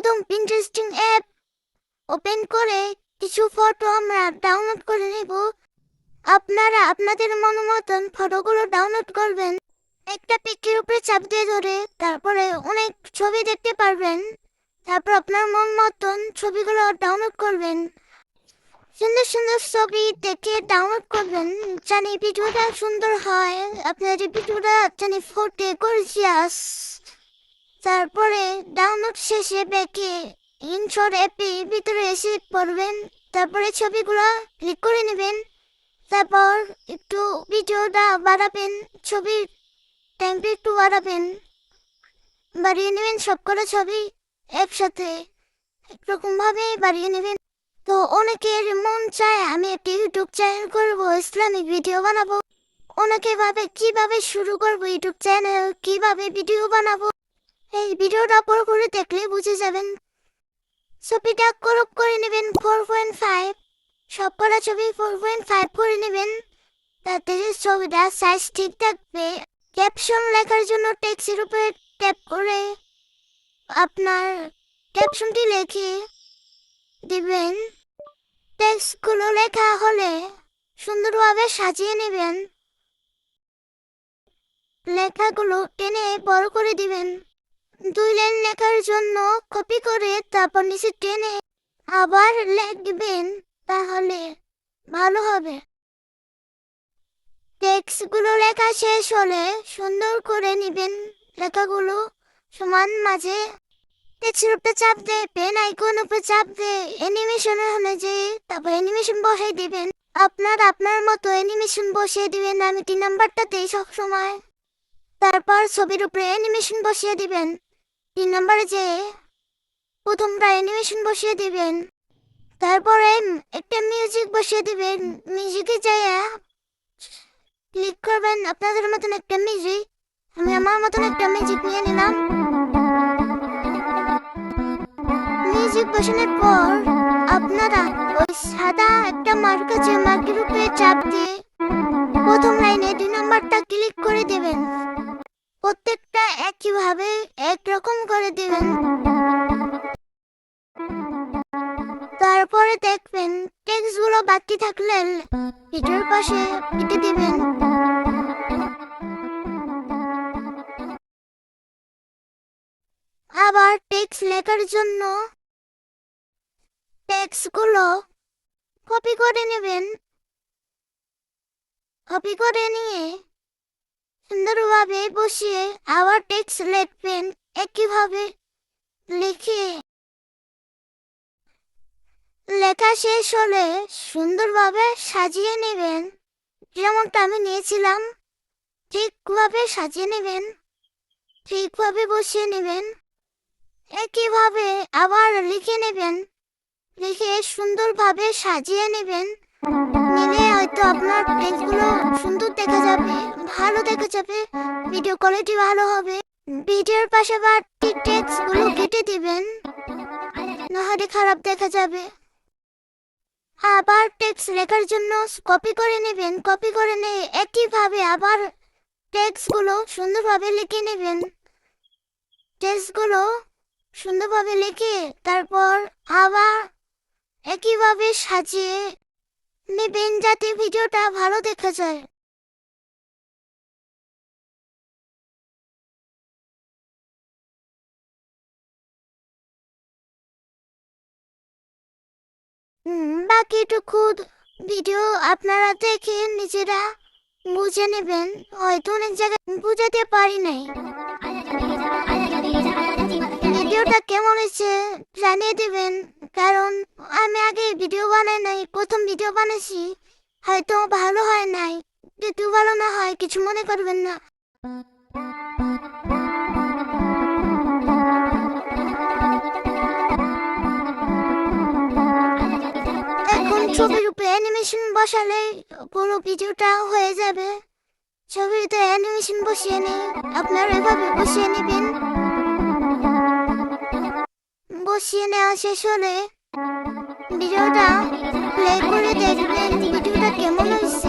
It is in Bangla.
প্রথম পিন্টারেস্টিং অ্যাপ ওপেন করে কিছু ফটো আমরা ডাউনলোড করে নেব। আপনারা আপনাদের মন মতন ফটোগুলো ডাউনলোড করবেন। একটা পিকের উপরে চাপ দিয়ে ধরে তারপরে অনেক ছবি দেখতে পারবেন। তারপর আপনার মন মতন ছবিগুলো ডাউনলোড করবেন। সুন্দর সুন্দর ছবি দেখে ডাউনলোড করবেন। জানি ভিডিওটা সুন্দর হয়, আপনার ভিডিওটা জানি ফোটে গর্জিয়াস। তারপরে ডাউনলোড শেষে ব্যাকে ইনশট অ্যাপে ভিতরে এসে পড়বেন। তারপরে ছবিগুলো ক্লিক করে নেবেন। তারপর একটু ভিডিওটা বাড়াবেন, ছবির টাইমটা একটু বাড়িয়ে নেবেন। সবকটা ছবি একসাথে একরকমভাবে বাড়িয়ে নেবেন। তো অনেকের মন চায় আমি একটি ইউটিউব চ্যানেল করবো, ইসলামিক ভিডিও বানাবো। অনেকে ভাবে কিভাবে শুরু করবো ইউটিউব চ্যানেল, কিভাবে ভিডিও বানাবো। এই ভিডিওটা পর করে দেখলে বুঝে যাবেন। ছবিটা ক্রপ করে নেবেন 4.5, সবকটা ছবি 4.5 করে নেবেন। তাতে ছবিটা সাইজ ঠিক থাকবে। ক্যাপশন লেখার জন্য টেক্সটের উপরে ট্যাপ করে আপনার ক্যাপশনটি লিখে দিবেন। টেক্সটগুলো লেখা হলে সুন্দরভাবে সাজিয়ে নেবেন। লেখাগুলো টেনে বড় করে দিবেন। 2 লাইন লেখার জন্য কপি করে তারপর নিচে টেনে আবার লিখবেন, তাহলে ভালো হবে। টেক্সটগুলো লেখা শেষ হলে সুন্দর করে নিবেন লেখাগুলো সমান মাঝে। টেক্সটের উপরে চাপ দিয়ে পেন আইকন উপরে চাপ দিয়ে অ্যানিমেশনের হলে যে তারপর অ্যানিমেশন বসাই দিবেন। আপনার মতো অ্যানিমেশন বসিয়ে দিবেন। আমি 3 নাম্বারটাতেই সবসময়। তারপর ছবির উপরে অ্যানিমেশন বসিয়ে দিবেন। 3 নাম্বারে যে প্রথমটা অ্যানিমেশন বসিয়ে দিবেন। তারপরে একটা মিউজিক বসিয়ে দিবেন। মিউজিকে যাইয়া ক্লিক করবেন আপনাদের মতন একটা মিউজিক। আমি আমার মতন একটা মিউজিক নিয়ে নিলাম। মিউজিক বসানোর পর আপনারা ওই সাদা একটা মার্ক আছে, মার্কের উপরে চাপ দিয়ে প্রথম লাইনে 2 নাম্বারটা ক্লিক করে দেবেন। প্রত্যেকটা একইভাবে একরকম করে দেবেন। তারপরে দেখবেন টেক্সটগুলো বাকি থাকলে ভিডিওর পাশে কেটে দিবেন। আবার টেক্সট লেখার জন্য টেক্সটগুলো কপি করে নেবেন। কপি করে নিয়ে সুন্দরভাবে বসিয়ে আবার টেক্সট লিখবেন। একইভাবে লিখে লেখা শেষ হলে সুন্দরভাবে সাজিয়ে নেবেন। যেমনটা আমি নিয়েছিলাম ঠিকভাবে সাজিয়ে নেবেন, ঠিকভাবে বসিয়ে নেবেন। একইভাবে আবার লিখে নেবেন। লিখে সুন্দরভাবে সাজিয়ে নেবেন। নিলে হয়তো আপনার টেক্সটগুলো সুন্দর দেখা যাবে, ভালো দেখা যাবে, ভিডিও কোয়ালিটি ভালো হবে। ভিডিওর পাশে বাড়তি টেক্সটগুলো কেটে দিবেন, নাহলে খারাপ দেখা যাবে। আবার টেক্সট লেখার জন্য কপি করে নেবেন। কপি করে নিয়ে একইভাবে আবার টেক্সটগুলো সুন্দরভাবে লিখে নেবেন। টেক্সটগুলো সুন্দরভাবে লিখে তারপর আবার একইভাবে সাজিয়ে নেবেন যাতে ভিডিওটা ভালো দেখা যায়। বাকিটুকু ভিডিও আপনারা দেখে নিজেরা বুঝে নেবেন। হয়তো অনেক জায়গায় বুঝাতে পারি নাই। ভিডিওটা কেমন হয়েছে জানিয়ে দিবেন, কারণ আমি আগে ভিডিও বানাই নাই, প্রথম ভিডিও বানাইছি। হয়তো ভালো হয় নাই, যদি ভালো না হয় কিছু মনে করবেন না। এখন ছবির উপরে অ্যানিমেশন বসালে পুরো ভিডিওটা হয়ে যাবে। ছবিতে অ্যানিমেশন বসিয়ে নিয়ে আপনারা এভাবে বসিয়ে নেবেন। বসিয়ে নেওয়া শেষ হলে ভিডিওটা প্লে করে দেখবেন ভিডিওটা কেমন হয়েছে।